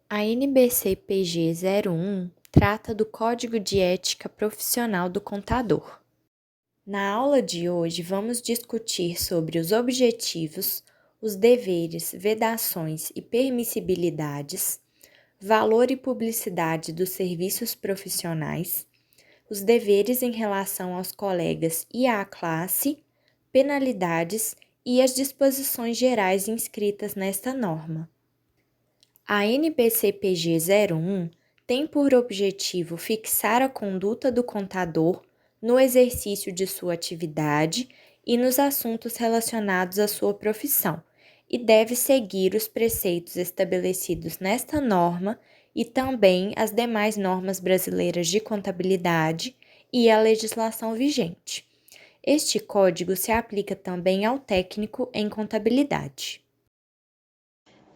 A NBC-PG 01 trata do Código de Ética Profissional do Contador. Na aula de hoje, vamos discutir sobre os objetivos, os deveres, vedações e permissibilidades, valor e publicidade dos serviços profissionais, os deveres em relação aos colegas e à classe, penalidades e as disposições gerais inscritas nesta norma. A NBC-PG 01 tem por objetivo fixar a conduta do contador no exercício de sua atividade e nos assuntos relacionados à sua profissão, e deve seguir os preceitos estabelecidos nesta norma e também as demais normas brasileiras de contabilidade e a legislação vigente. Este código se aplica também ao técnico em contabilidade.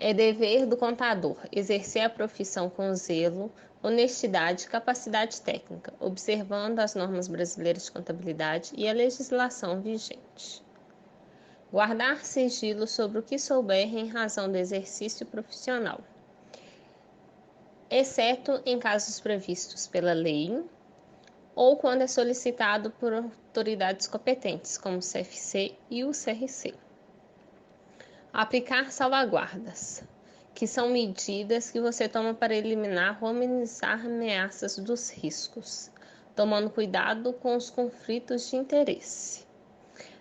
É dever do contador exercer a profissão com zelo, honestidade e capacidade técnica, observando as normas brasileiras de contabilidade e a legislação vigente. Guardar sigilo sobre o que souber em razão do exercício profissional, exceto em casos previstos pela lei ou quando é solicitado por autoridades competentes, como o CFC e o CRC. Aplicar salvaguardas, que são medidas que você toma para eliminar ou amenizar ameaças dos riscos, tomando cuidado com os conflitos de interesse.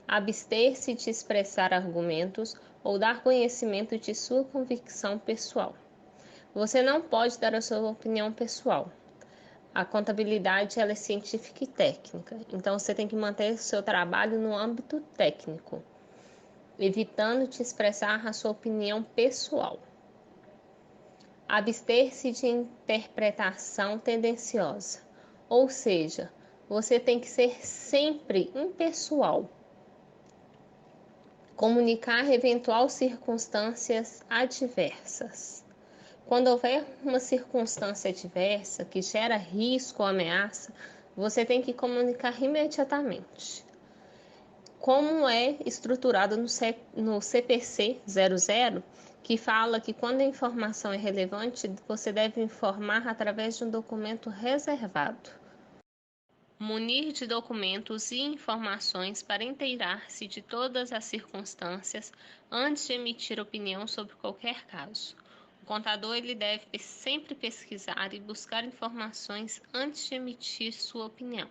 Abster-se de expressar argumentos ou dar conhecimento de sua convicção pessoal. Você não pode dar a sua opinião pessoal. A contabilidade ela é científica e técnica, então você tem que manter o seu trabalho no âmbito técnico, evitando de expressar a sua opinião pessoal. Abster-se de interpretação tendenciosa, ou seja, você tem que ser sempre impessoal. Comunicar eventuais circunstâncias adversas. Quando houver uma circunstância adversa que gera risco ou ameaça, você tem que comunicar imediatamente. Como é estruturado no CPC 00, que fala que quando a informação é relevante, você deve informar através de um documento reservado. Munir de documentos e informações para inteirar-se de todas as circunstâncias antes de emitir opinião sobre qualquer caso. O contador ele deve sempre pesquisar e buscar informações antes de emitir sua opinião.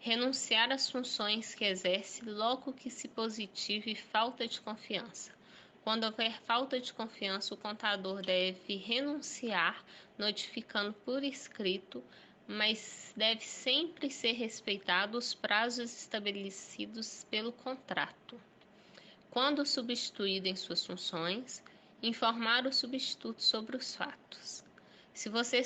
Renunciar às funções que exerce logo que se positive falta de confiança. Quando houver falta de confiança, o contador deve renunciar, notificando por escrito, mas deve sempre ser respeitado os prazos estabelecidos pelo contrato. Quando substituído em suas funções, informar o substituto sobre os fatos. Se você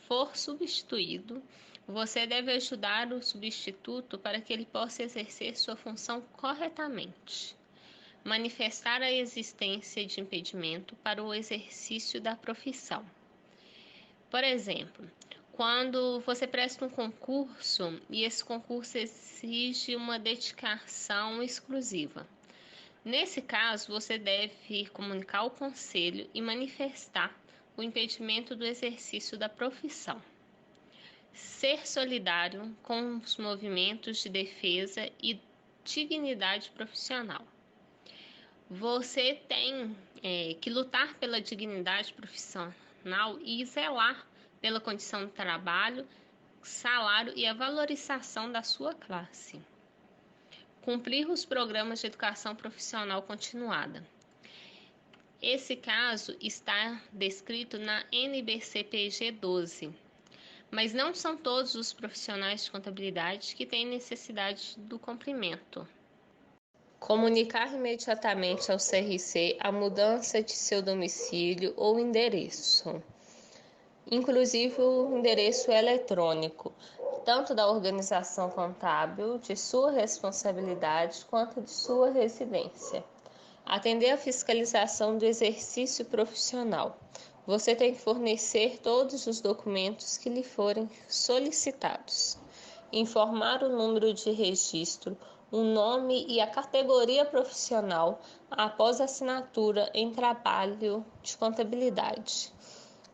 for substituído, você deve ajudar o substituto para que ele possa exercer sua função corretamente. Manifestar a existência de impedimento para o exercício da profissão. Por exemplo, quando você presta um concurso e esse concurso exige uma dedicação exclusiva. Nesse caso, você deve comunicar ao conselho e manifestar o impedimento do exercício da profissão. Ser solidário com os movimentos de defesa e dignidade profissional. Você tem que lutar pela dignidade profissional e zelar pela condição de trabalho, salário e a valorização da sua classe. Cumprir os programas de educação profissional continuada. Esse caso está descrito na NBC-PG 12. Mas não são todos os profissionais de contabilidade que têm necessidade do cumprimento. Comunicar imediatamente ao CRC a mudança de seu domicílio ou endereço, inclusive o endereço eletrônico, tanto da organização contábil, de sua responsabilidade, quanto de sua residência. Atender à fiscalização do exercício profissional. Você tem que fornecer todos os documentos que lhe forem solicitados. Informar o número de registro, o nome e a categoria profissional após a assinatura em trabalho de contabilidade.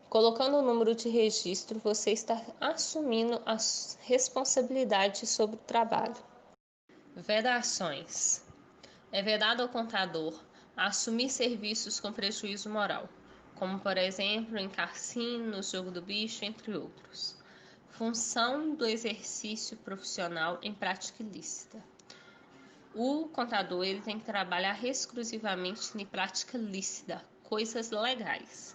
Colocando o número de registro, você está assumindo a responsabilidade sobre o trabalho. Vedações. É vedado ao contador assumir serviços com prejuízo moral, como, por exemplo, em cassino, jogo do bicho, entre outros. Função do exercício profissional em prática ilícita. O contador ele tem que trabalhar exclusivamente em prática lícita, coisas legais.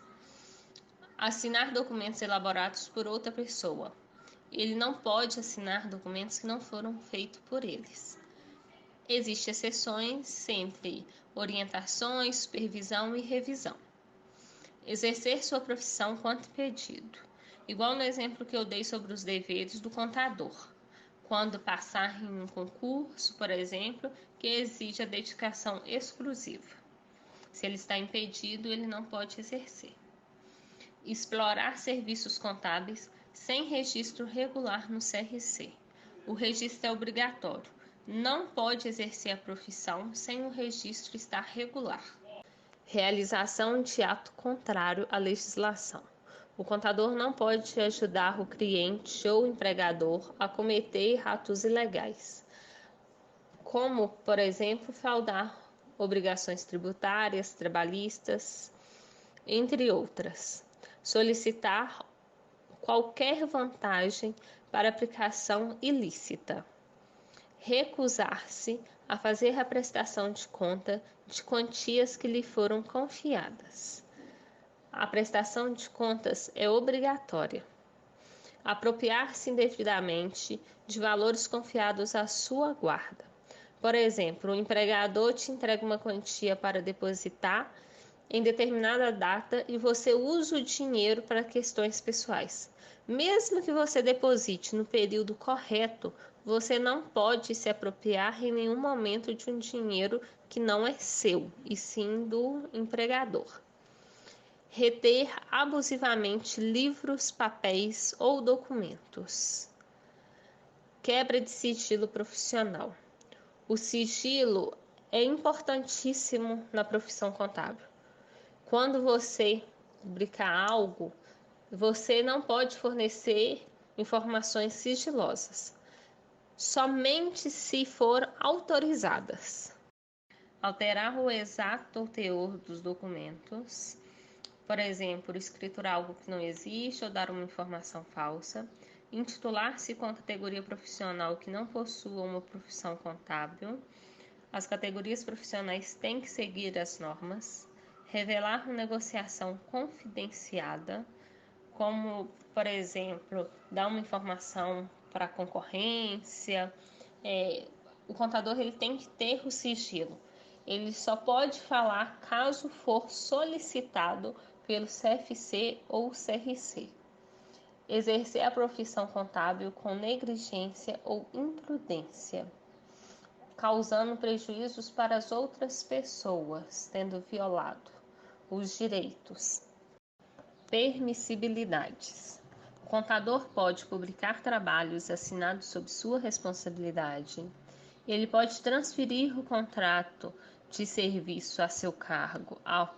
Assinar documentos elaborados por outra pessoa. Ele não pode assinar documentos que não foram feitos por eles. Existem exceções sempre orientações, supervisão e revisão. Exercer sua profissão quanto pedido. Igual no exemplo que eu dei sobre os deveres do contador. Quando passar em um concurso, por exemplo, que exige a dedicação exclusiva. Se ele está impedido, ele não pode exercer. Explorar serviços contábeis sem registro regular no CRC. O registro é obrigatório. Não pode exercer a profissão sem o registro estar regular. Realização de ato contrário à legislação. O contador não pode ajudar o cliente ou empregador a cometer atos ilegais, como, por exemplo, fraudar obrigações tributárias, trabalhistas, entre outras. Solicitar qualquer vantagem para aplicação ilícita. Recusar-se a fazer a prestação de conta de quantias que lhe foram confiadas. A prestação de contas é obrigatória. Apropriar-se indevidamente de valores confiados à sua guarda. Por exemplo, o empregador te entrega uma quantia para depositar em determinada data e você usa o dinheiro para questões pessoais. Mesmo que você deposite no período correto, você não pode se apropriar em nenhum momento de um dinheiro que não é seu, e sim do empregador. Reter abusivamente livros, papéis ou documentos. Quebra de sigilo profissional. O sigilo é importantíssimo na profissão contábil. Quando você publicar algo, você não pode fornecer informações sigilosas, somente se for autorizadas. Alterar o exato teor dos documentos, por exemplo, escriturar algo que não existe ou dar uma informação falsa, intitular-se com a categoria profissional que não possua uma profissão contábil. As categorias profissionais têm que seguir as normas. Revelar uma negociação confidenciada, como, por exemplo, dar uma informação para a concorrência. O contador ele tem que ter o sigilo. Ele só pode falar caso for solicitado pelo CFC ou CRC. Exercer a profissão contábil com negligência ou imprudência, causando prejuízos para as outras pessoas, tendo violado os direitos. Permissibilidades. O contador pode publicar trabalhos assinados sob sua responsabilidade. Ele pode transferir o contrato de serviço a seu cargo a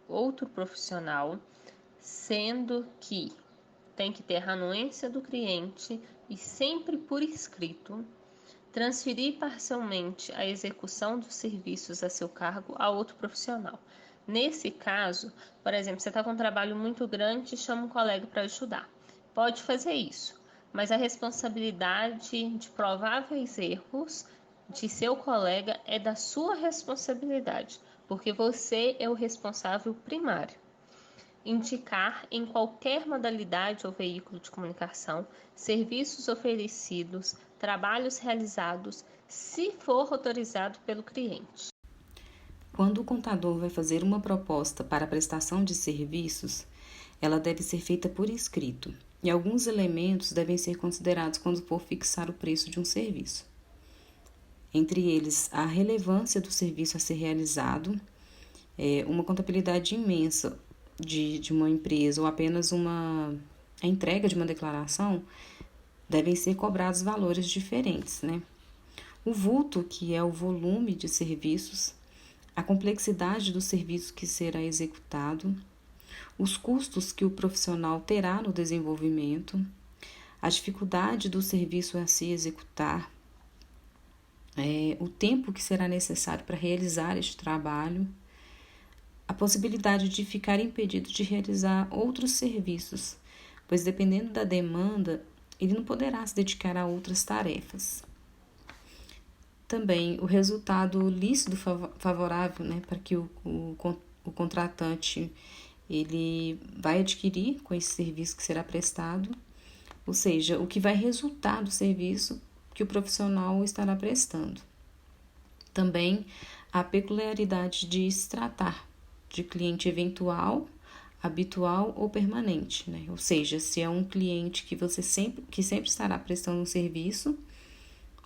outro profissional, sendo que tem que ter a anuência do cliente e sempre por escrito. Transferir parcialmente a execução dos serviços a seu cargo a outro profissional. Nesse caso, por exemplo, você está com um trabalho muito grande e chama um colega para ajudar. Pode fazer isso, mas a responsabilidade de prováveis erros de seu colega é da sua responsabilidade, porque você é o responsável primário. Indicar em qualquer modalidade ou veículo de comunicação, serviços oferecidos, trabalhos realizados, se for autorizado pelo cliente. Quando o contador vai fazer uma proposta para a prestação de serviços, ela deve ser feita por escrito, e alguns elementos devem ser considerados quando for fixar o preço de um serviço. Entre eles, a relevância do serviço a ser realizado, uma contabilidade imensa de uma empresa ou apenas a entrega de uma declaração, devem ser cobrados valores diferentes, né? O vulto, que é o volume de serviços, a complexidade do serviço que será executado, os custos que o profissional terá no desenvolvimento, a dificuldade do serviço a se executar, o tempo que será necessário para realizar este trabalho, a possibilidade de ficar impedido de realizar outros serviços, pois dependendo da demanda, ele não poderá se dedicar a outras tarefas. Também o resultado lícito favorável, né, para que o contratante ele vai adquirir com esse serviço que será prestado, ou seja, o que vai resultar do serviço que o profissional estará prestando. Também a peculiaridade de se tratar de cliente eventual, habitual ou permanente, né? Ou seja, se é um cliente que sempre estará prestando um serviço,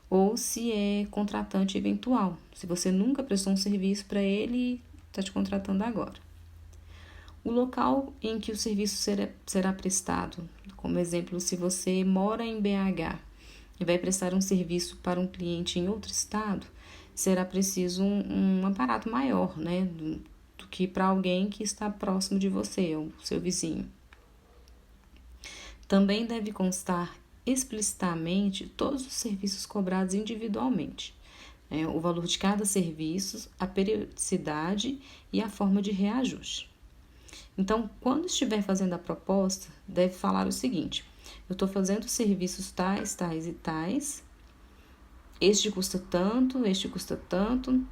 ou se é contratante eventual, se você nunca prestou um serviço para ele, está te contratando agora. O local em que o serviço será prestado, como exemplo, se você mora em BH e vai prestar um serviço para um cliente em outro estado, será preciso um aparato maior, né, do que para alguém que está próximo de você, o seu vizinho. Também deve constar explicitamente todos os serviços cobrados individualmente, o valor de cada serviço, a periodicidade e a forma de reajuste. Então, quando estiver fazendo a proposta, deve falar o seguinte: eu estou fazendo serviços tais, tais e tais, este custa tanto, este custa tanto.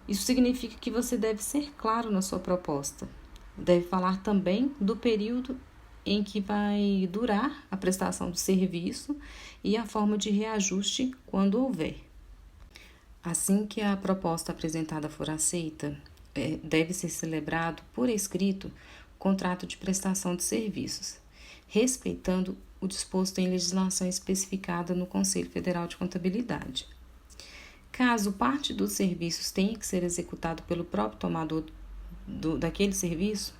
Isso significa que você deve ser claro na sua proposta. Deve falar também do período em que vai durar a prestação do serviço e a forma de reajuste quando houver. Assim que a proposta apresentada for aceita, deve ser celebrado por escrito o contrato de prestação de serviços, respeitando o disposto em legislação especificada no Conselho Federal de Contabilidade. Caso parte dos serviços tenha que ser executado pelo próprio tomador daquele serviço,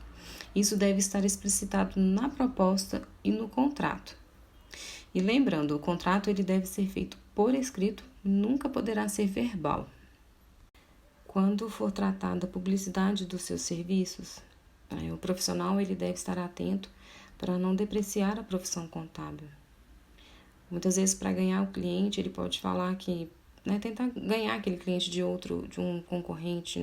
isso deve estar explicitado na proposta e no contrato. E lembrando, o contrato ele deve ser feito por escrito, nunca poderá ser verbal. Quando for tratada a publicidade dos seus serviços, o profissional ele deve estar atento para não depreciar a profissão contábil. Muitas vezes, para ganhar o cliente, ele pode falar que, tentar ganhar aquele cliente de um concorrente,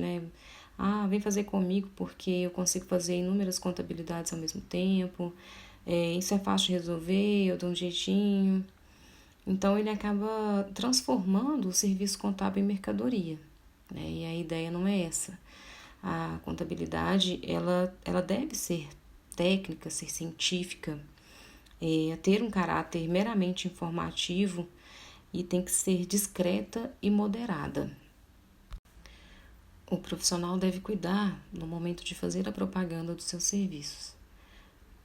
vem fazer comigo porque eu consigo fazer inúmeras contabilidades ao mesmo tempo, isso é fácil de resolver, eu dou um jeitinho. Então, ele acaba transformando o serviço contábil em mercadoria, e a ideia não é essa. A contabilidade, ela deve ser técnica, ser científica, ter um caráter meramente informativo e tem que ser discreta e moderada. O profissional deve cuidar no momento de fazer a propaganda dos seus serviços,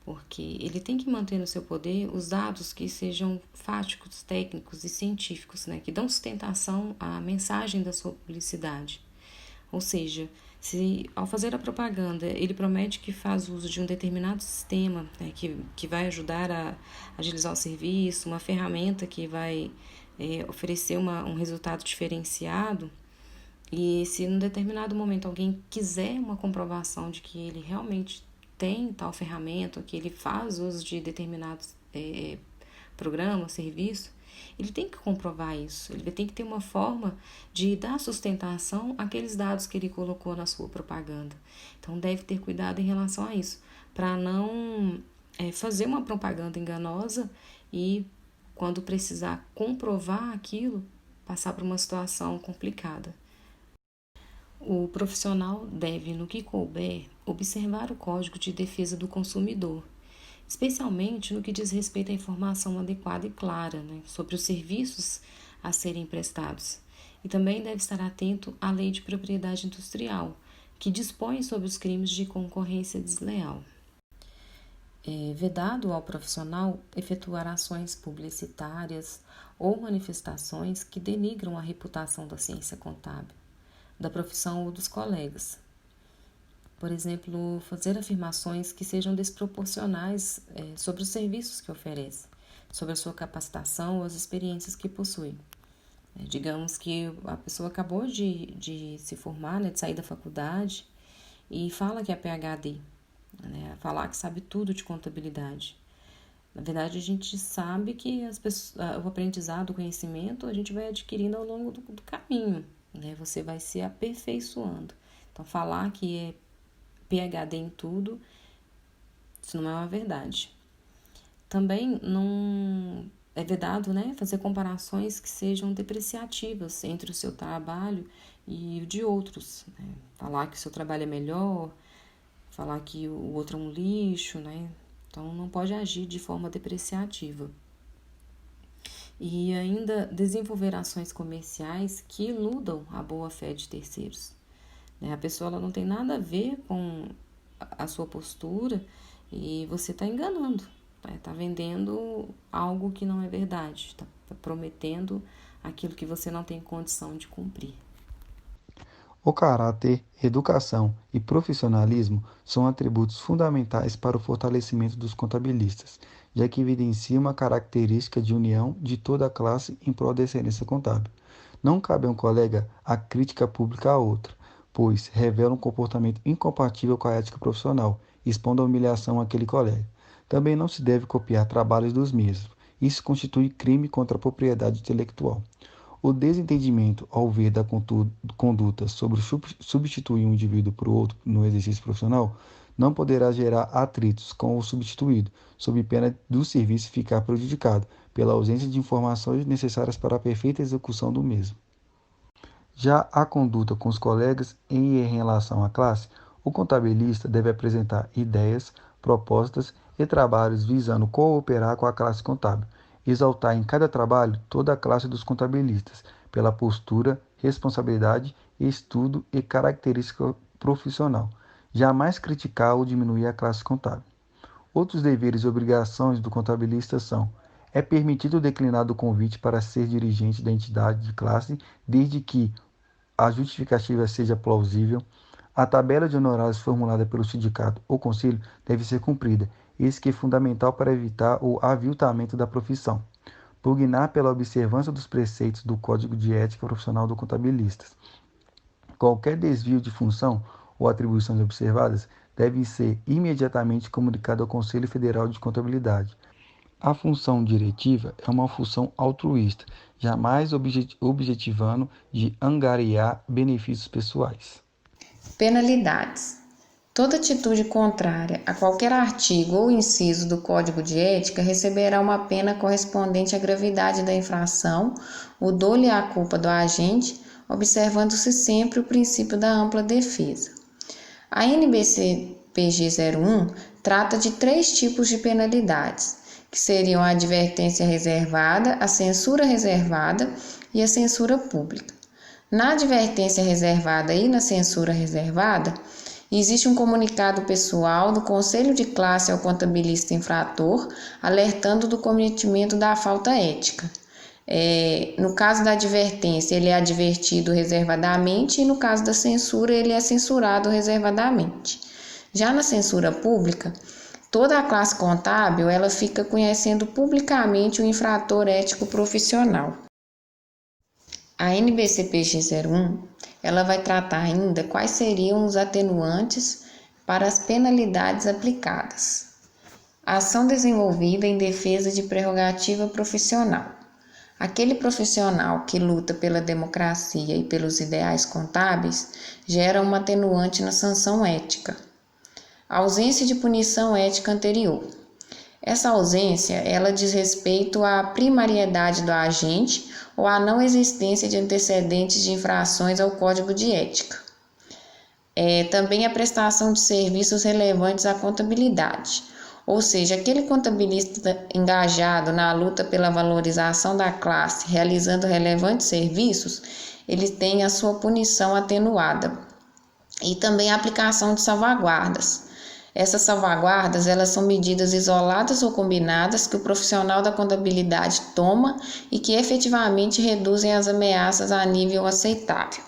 porque ele tem que manter no seu poder os dados que sejam fáticos, técnicos e científicos, que dão sustentação à mensagem da sua publicidade. Ou seja, se ao fazer a propaganda ele promete que faz uso de um determinado sistema, que vai ajudar a agilizar o serviço, uma ferramenta que vai oferecer um resultado diferenciado, e se num determinado momento alguém quiser uma comprovação de que ele realmente tem tal ferramenta, que ele faz uso de determinados programa, serviço, ele tem que comprovar isso, ele tem que ter uma forma de dar sustentação àqueles dados que ele colocou na sua propaganda. Então, deve ter cuidado em relação a isso, para não fazer uma propaganda enganosa e, quando precisar comprovar aquilo, passar por uma situação complicada. O profissional deve, no que couber, observar o Código de Defesa do Consumidor, especialmente no que diz respeito à informação adequada e clara, sobre os serviços a serem prestados. E também deve estar atento à Lei de Propriedade Industrial, que dispõe sobre os crimes de concorrência desleal. É vedado ao profissional efetuar ações publicitárias ou manifestações que denigram a reputação da ciência contábil, da profissão ou dos colegas. Por exemplo, fazer afirmações que sejam desproporcionais sobre os serviços que oferece, sobre a sua capacitação ou as experiências que possui. Digamos que a pessoa acabou de se formar, de sair da faculdade, e fala que é PhD. né? Falar que sabe tudo de contabilidade. Na verdade, a gente sabe que o aprendizado, o conhecimento, a gente vai adquirindo ao longo do caminho, né? Você vai se aperfeiçoando. Então, falar que é PhD em tudo, isso não é uma verdade. Também não é vedado, né, fazer comparações que sejam depreciativas entre o seu trabalho e o de outros, né? Falar que o seu trabalho é melhor, falar que o outro é um lixo, né? Então, não pode agir de forma depreciativa. E ainda desenvolver ações comerciais que iludam a boa-fé de terceiros, né? A pessoa ela não tem nada a ver com a sua postura e você está enganando, tá vendendo algo que não é verdade, está prometendo aquilo que você não tem condição de cumprir. O caráter, educação e profissionalismo são atributos fundamentais para o fortalecimento dos contabilistas, já que evidenciam uma característica de união de toda a classe em prol da excelência contábil. Não cabe a um colega a crítica pública a outro, pois revela um comportamento incompatível com a ética profissional, expondo a humilhação àquele colega. Também não se deve copiar trabalhos dos mesmos. Isso constitui crime contra a propriedade intelectual. O desentendimento ao ver da conduta sobre substituir um indivíduo por outro no exercício profissional não poderá gerar atritos com o substituído, sob pena do serviço ficar prejudicado pela ausência de informações necessárias para a perfeita execução do mesmo. Já a conduta com os colegas em relação à classe, o contabilista deve apresentar ideias, propostas e trabalhos visando cooperar com a classe contábil, exaltar em cada trabalho toda a classe dos contabilistas, pela postura, responsabilidade, estudo e característica profissional. Jamais criticar ou diminuir a classe contábil. Outros deveres e obrigações do contabilista são: é permitido declinar do convite para ser dirigente da entidade de classe, desde que a justificativa seja plausível. A tabela de honorários formulada pelo sindicato ou conselho deve ser cumprida, isso que é fundamental para evitar o aviltamento da profissão. Pugnar pela observância dos preceitos do Código de Ética Profissional do Contabilista. Qualquer desvio de função ou atribuições observadas deve ser imediatamente comunicado ao Conselho Federal de Contabilidade. A função diretiva é uma função altruísta, jamais objetivando de angariar benefícios pessoais. Penalidades. Toda atitude contrária a qualquer artigo ou inciso do Código de Ética receberá uma pena correspondente à gravidade da infração, o dolo e a culpa do agente, observando-se sempre o princípio da ampla defesa. A NBC-PG 01 trata de 3 tipos de penalidades, que seriam a advertência reservada, a censura reservada e a censura pública. Na advertência reservada e na censura reservada, existe um comunicado pessoal do Conselho de Classe ao contabilista infrator, alertando do cometimento da falta ética. No caso da advertência, ele é advertido reservadamente e no caso da censura, ele é censurado reservadamente. Já na censura pública, toda a classe contábil ela fica conhecendo publicamente o infrator ético profissional. A NBC-PG 01 ela vai tratar ainda quais seriam os atenuantes para as penalidades aplicadas. A ação desenvolvida em defesa de prerrogativa profissional. Aquele profissional que luta pela democracia e pelos ideais contábeis gera uma atenuante na sanção ética. A ausência de punição ética anterior. Essa ausência, ela diz respeito à primariedade do agente ou à não existência de antecedentes de infrações ao Código de Ética. Também a prestação de serviços relevantes à contabilidade, ou seja, aquele contabilista engajado na luta pela valorização da classe, realizando relevantes serviços, ele tem a sua punição atenuada. E também a aplicação de salvaguardas. Essas salvaguardas, elas são medidas isoladas ou combinadas que o profissional da contabilidade toma e que efetivamente reduzem as ameaças a nível aceitável.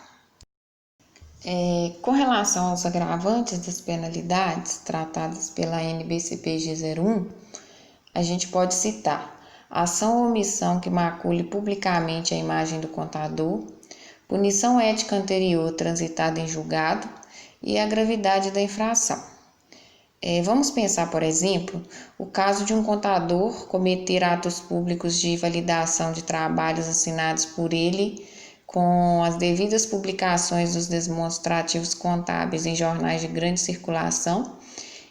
Com relação aos agravantes das penalidades tratadas pela NBC-PG 01, a gente pode citar ação ou omissão que macule publicamente a imagem do contador, punição ética anterior transitada em julgado e a gravidade da infração. Vamos pensar, por exemplo, o caso de um contador cometer atos públicos de validação de trabalhos assinados por ele com as devidas publicações dos demonstrativos contábeis em jornais de grande circulação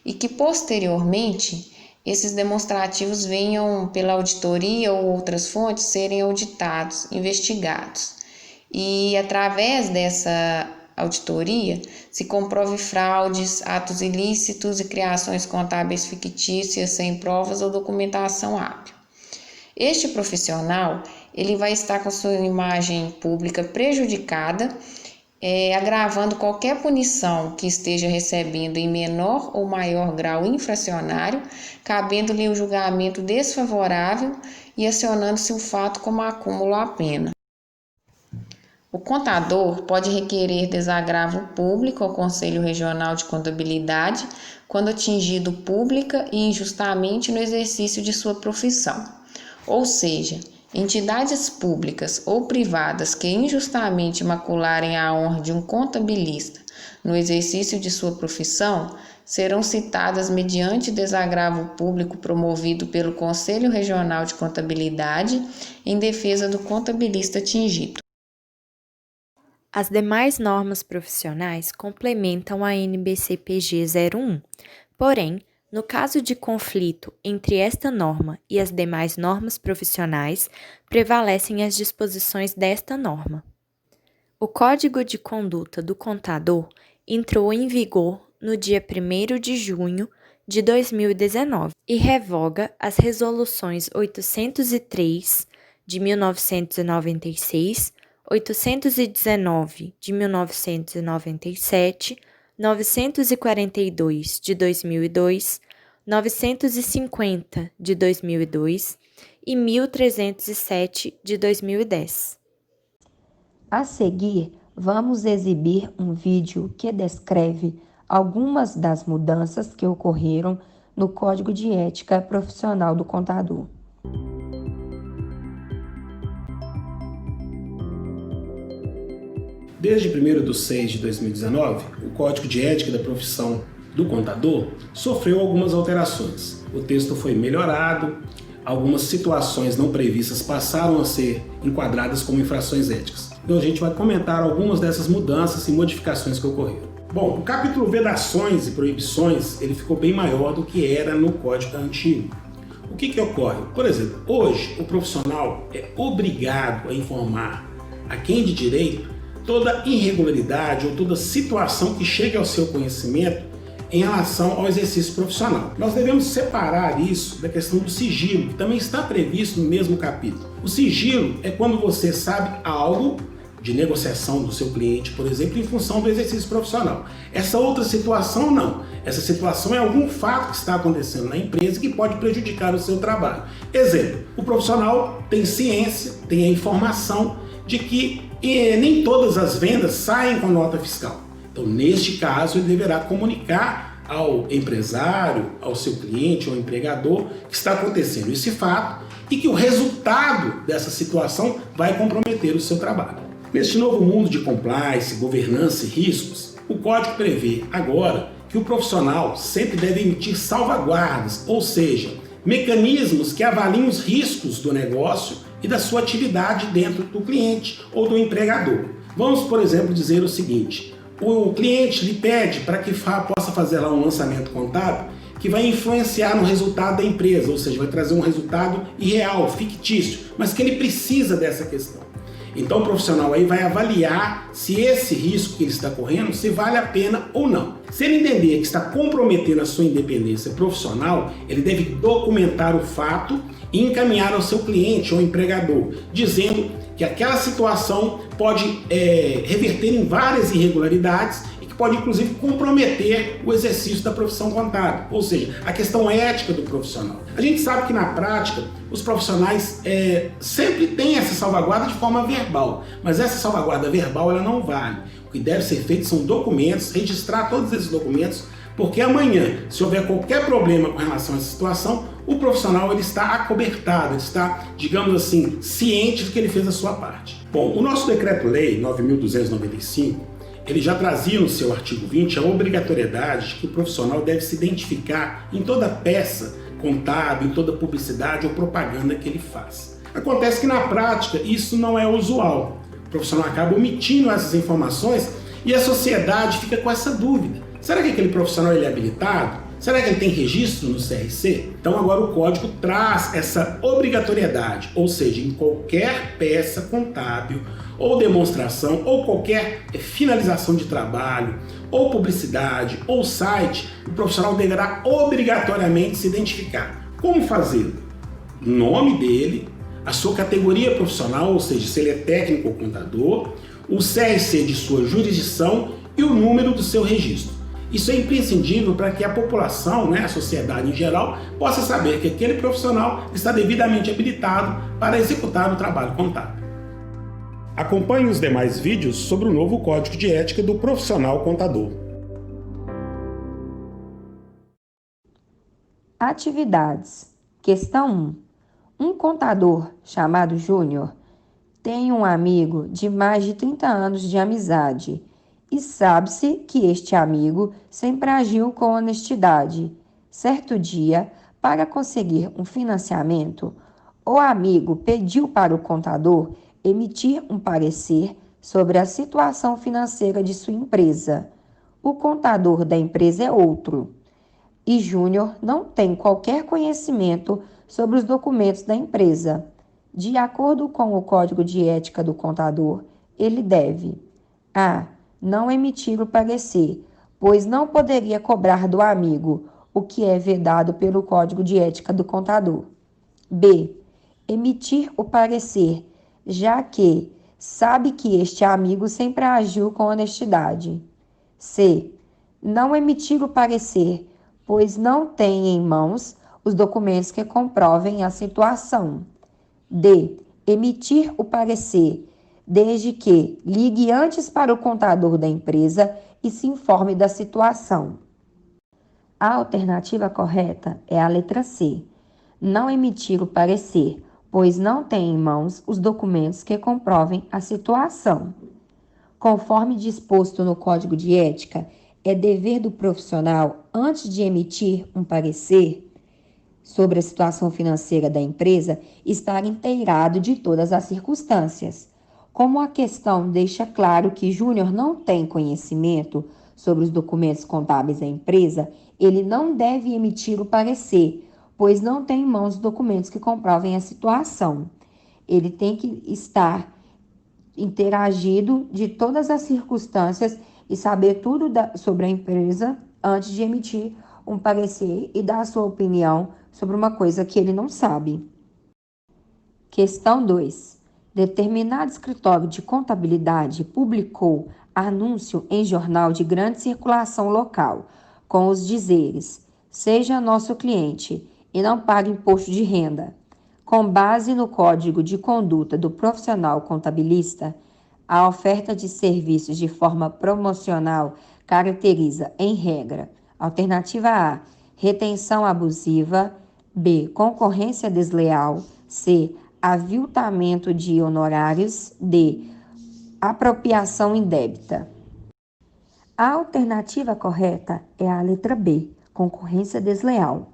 e que, posteriormente, esses demonstrativos venham pela auditoria ou outras fontes serem auditados, investigados. E, através dessa auditoria, se comprove fraudes, atos ilícitos e criações contábeis fictícias sem provas ou documentação hábil. Este profissional, ele vai estar com sua imagem pública prejudicada, agravando qualquer punição que esteja recebendo em menor ou maior grau infracionário, cabendo-lhe o julgamento desfavorável e acionando-se o fato como acúmulo à pena. O contador pode requerer desagravo público ao Conselho Regional de Contabilidade quando atingido pública e injustamente no exercício de sua profissão. Ou seja, entidades públicas ou privadas que injustamente macularem a honra de um contabilista no exercício de sua profissão serão citadas mediante desagravo público promovido pelo Conselho Regional de Contabilidade em defesa do contabilista atingido. As demais normas profissionais complementam a NBC-PG 01, porém, no caso de conflito entre esta norma e as demais normas profissionais, prevalecem as disposições desta norma. O Código de Conduta do Contador entrou em vigor no dia 1º de junho de 2019 e revoga as resoluções 803 de 1996, 819 de 1997, 942 de 2002, 950 de 2002 e 1307 de 2010. A seguir, vamos exibir um vídeo que descreve algumas das mudanças que ocorreram no Código de Ética Profissional do Contador. Desde 1º/6/2019, o Código de Ética da Profissão do Contador sofreu algumas alterações. O texto foi melhorado, algumas situações não previstas passaram a ser enquadradas como infrações éticas. Então a gente vai comentar algumas dessas mudanças e modificações que ocorreram. Bom, o capítulo Vedações e Proibições, ele ficou bem maior do que era no Código antigo. O que ocorre? Por exemplo, hoje o profissional é obrigado a informar a quem de direito toda irregularidade ou toda situação que chegue ao seu conhecimento em relação ao exercício profissional. Nós devemos separar isso da questão do sigilo, que também está previsto no mesmo capítulo. O sigilo é quando você sabe algo de negociação do seu cliente, por exemplo, em função do exercício profissional. Essa outra situação não. Essa situação é algum fato que está acontecendo na empresa que pode prejudicar o seu trabalho. Exemplo, o profissional tem ciência, tem a informação de que nem todas as vendas saem com nota fiscal. Então, neste caso, ele deverá comunicar ao empresário, ao seu cliente, ao empregador, que está acontecendo esse fato e que o resultado dessa situação vai comprometer o seu trabalho. Neste novo mundo de compliance, governança e riscos, o Código prevê agora que o profissional sempre deve emitir salvaguardas, ou seja, mecanismos que avaliem os riscos do negócio e da sua atividade dentro do cliente ou do empregador. Vamos, por exemplo, dizer o seguinte: o cliente lhe pede para que possa fazer lá um lançamento contábil que vai influenciar no resultado da empresa, ou seja, vai trazer um resultado irreal, fictício, mas que ele precisa dessa questão. Então o profissional aí vai avaliar se esse risco que ele está correndo, se vale a pena ou não. Se ele entender que está comprometendo a sua independência profissional, ele deve documentar o fato e encaminhar ao seu cliente ou empregador, dizendo que aquela situação pode reverter em várias irregularidades e que pode inclusive comprometer o exercício da profissão contábil, ou seja, a questão ética do profissional. A gente sabe que na prática os profissionais sempre têm essa salvaguarda de forma verbal, mas essa salvaguarda verbal ela não vale. O que deve ser feito são documentos, registrar todos esses documentos, porque amanhã, se houver qualquer problema com relação a essa situação, o profissional ele está acobertado, ele está, digamos assim, ciente de que ele fez a sua parte. Bom, o nosso Decreto-Lei 9.295, ele já trazia no seu artigo 20 a obrigatoriedade de que o profissional deve se identificar em toda peça contábil, em toda publicidade ou propaganda que ele faz. Acontece que na prática isso não é usual. O profissional acaba omitindo essas informações e a sociedade fica com essa dúvida. Será que aquele profissional ele é habilitado? Será que ele tem registro no CRC? Então agora o código traz essa obrigatoriedade, ou seja, em qualquer peça contábil, ou demonstração, ou qualquer finalização de trabalho, ou publicidade, ou site, o profissional deverá obrigatoriamente se identificar. Como fazê-lo? O nome dele, a sua categoria profissional, ou seja, se ele é técnico ou contador, o CRC de sua jurisdição e o número do seu registro. Isso é imprescindível para que a população, a sociedade em geral, possa saber que aquele profissional está devidamente habilitado para executar o trabalho contábil. Acompanhe os demais vídeos sobre o novo Código de Ética do Profissional Contador. Atividades. Questão 1. Um contador chamado Júnior tem um amigo de mais de 30 anos de amizade e sabe-se que este amigo sempre agiu com honestidade. Certo dia, para conseguir um financiamento, o amigo pediu para o contador emitir um parecer sobre a situação financeira de sua empresa. O contador da empresa é outro, e Júnior não tem qualquer conhecimento sobre os documentos da empresa. De acordo com o Código de Ética do Contador, ele deve: a. Não emitir o parecer, pois não poderia cobrar do amigo, o que é vedado pelo Código de Ética do Contador. B. Emitir o parecer, já que sabe que este amigo sempre agiu com honestidade. C. Não emitir o parecer, pois não tem em mãos os documentos que comprovem a situação. D. Emitir o parecer, desde que ligue antes para o contador da empresa e se informe da situação. A alternativa correta é a letra C. Não emitir o parecer, pois não tem em mãos os documentos que comprovem a situação. Conforme disposto no Código de Ética, é dever do profissional, antes de emitir um parecer sobre a situação financeira da empresa, estar inteirado de todas as circunstâncias. Como a questão deixa claro que Júnior não tem conhecimento sobre os documentos contábeis da empresa, ele não deve emitir o parecer, pois não tem em mãos os documentos que comprovem a situação. Ele tem que estar interagido de todas as circunstâncias e saber tudo sobre a empresa antes de emitir um parecer e dar a sua opinião sobre uma coisa que ele não sabe. Questão 2. Determinado escritório de contabilidade publicou anúncio em jornal de grande circulação local, com os dizeres: seja nosso cliente e não pague imposto de renda. Com base no Código de Conduta do Profissional Contabilista, a oferta de serviços de forma promocional caracteriza, em regra, alternativa A, retenção abusiva, B, concorrência desleal, C, aviltamento de honorários, D, apropriação indébita. A alternativa correta é a letra B, concorrência desleal.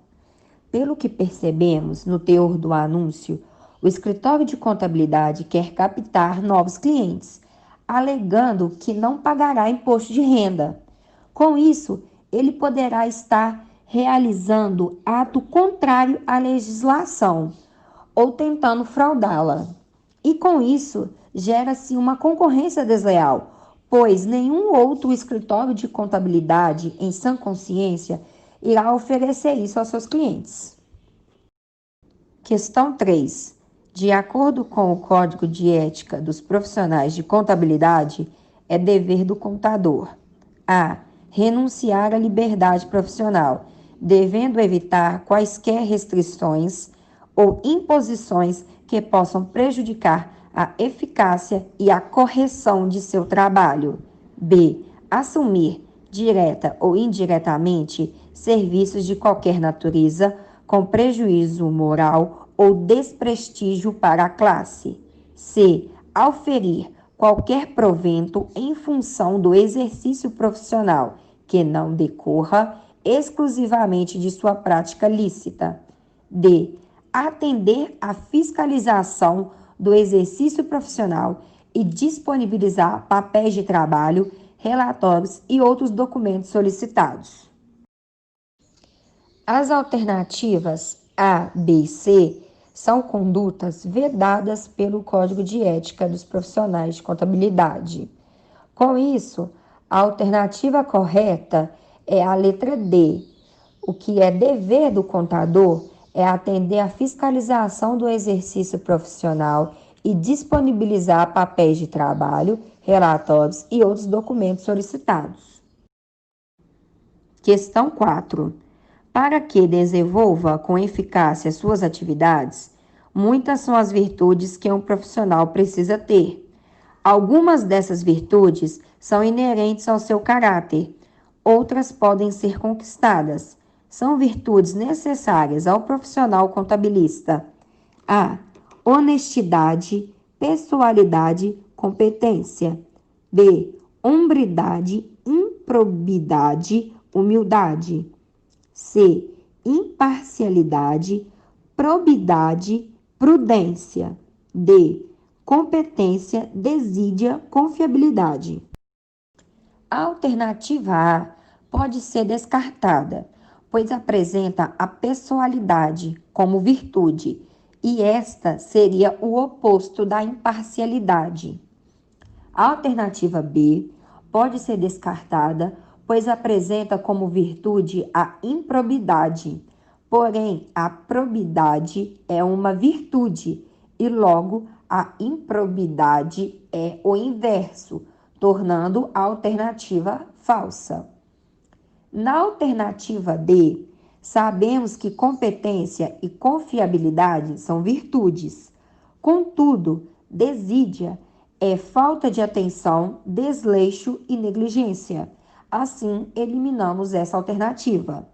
Pelo que percebemos no teor do anúncio, o escritório de contabilidade quer captar novos clientes, alegando que não pagará imposto de renda. Com isso, ele poderá estar realizando ato contrário à legislação ou tentando fraudá-la. E com isso, gera-se uma concorrência desleal, pois nenhum outro escritório de contabilidade em sã consciência irá oferecer isso aos seus clientes. Questão 3. De acordo com o Código de Ética dos Profissionais de Contabilidade, é dever do contador: a. Renunciar à liberdade profissional, devendo evitar quaisquer restrições ou imposições que possam prejudicar a eficácia e a correção de seu trabalho. B. Assumir, direta ou indiretamente, serviços de qualquer natureza com prejuízo moral ou desprestígio para a classe. C. Auferir qualquer provento em função do exercício profissional que não decorra exclusivamente de sua prática lícita. D. Atender à fiscalização do exercício profissional e disponibilizar papéis de trabalho, relatórios e outros documentos solicitados. As alternativas A, B e C são condutas vedadas pelo Código de Ética dos Profissionais de Contabilidade. Com isso, a alternativa correta é a letra D. O que é dever do contador é atender à fiscalização do exercício profissional e disponibilizar papéis de trabalho, relatórios e outros documentos solicitados. Questão 4. Para que desenvolva com eficácia suas atividades, muitas são as virtudes que um profissional precisa ter. Algumas dessas virtudes são inerentes ao seu caráter, outras podem ser conquistadas. São virtudes necessárias ao profissional contabilista: A. Honestidade, pessoalidade, competência. B. Hombridade, improbidade, humildade. C. Imparcialidade, probidade, prudência. D. Competência, desídia, confiabilidade. A alternativa A pode ser descartada, pois apresenta a pessoalidade como virtude, e esta seria o oposto da imparcialidade. A alternativa B pode ser descartada, pois apresenta como virtude a improbidade. Porém, a probidade é uma virtude e, logo, a improbidade é o inverso, tornando a alternativa falsa. Na alternativa D, sabemos que competência e confiabilidade são virtudes. Contudo, desídia é falta de atenção, desleixo e negligência. Assim, eliminamos essa alternativa.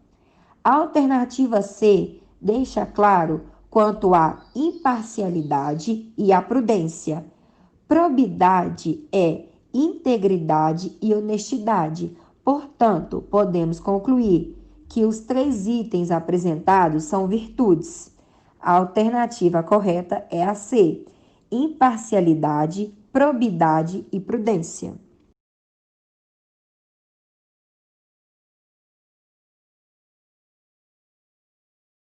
A alternativa C deixa claro quanto à imparcialidade e à prudência. Probidade é integridade e honestidade. Portanto, podemos concluir que os 3 itens apresentados são virtudes. A alternativa correta é a C: imparcialidade, probidade e prudência.